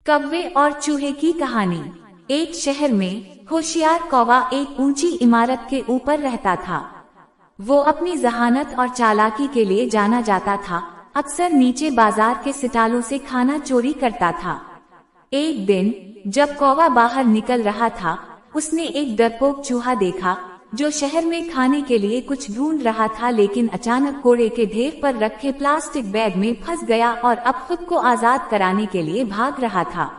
कौवे और चूहे की कहानी। एक शहर में होशियार कौवा एक ऊंची इमारत के ऊपर रहता था। वो अपनी जहानत और चालाकी के लिए जाना जाता था। अक्सर नीचे बाजार के सिटालों से खाना चोरी करता था। एक दिन जब कौवा बाहर निकल रहा था, उसने एक डरपोक चूहा देखा जो शहर में खाने के लिए कुछ ढूंढ रहा था, लेकिन अचानक कूड़े के ढेर पर रखे प्लास्टिक बैग में फंस गया और अब खुद को आजाद कराने के लिए भाग रहा था।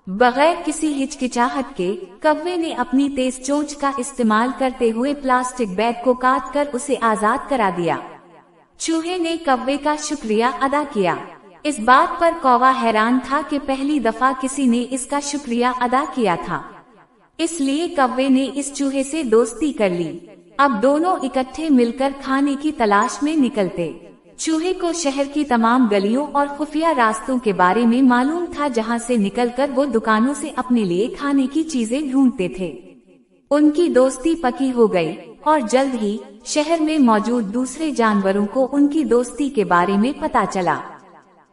बगैर किसी हिचकिचाहट के कौवे ने अपनी तेज चोंच का इस्तेमाल करते हुए प्लास्टिक बैग को काटकर उसे आजाद करा दिया। चूहे ने कौवे का शुक्रिया अदा किया। इस बात पर कौवा हैरान था कि पहली दफा किसी ने इसका शुक्रिया अदा किया था, इसलिए कौवे ने इस चूहे से दोस्ती कर ली। अब दोनों इकट्ठे मिलकर खाने की तलाश में निकलते। चूहे को शहर की तमाम गलियों और खुफिया रास्तों के बारे में मालूम था, जहां से निकलकर वो दुकानों से अपने लिए खाने की चीजें ढूंढते थे। उनकी दोस्ती पक्की हो गई और जल्द ही शहर में मौजूद दूसरे जानवरों को उनकी दोस्ती के बारे में पता चला।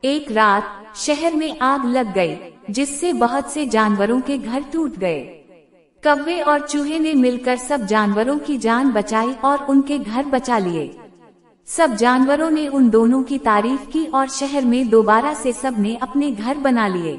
एक रात शहर में आग लग गई, जिससे बहुत से जानवरों के घर टूट गए। कौवे और चूहे ने मिलकर सब जानवरों की जान बचाई और उनके घर बचा लिए। सब जानवरों ने उन दोनों की तारीफ की और शहर में दोबारा से सब ने अपने घर बना लिए।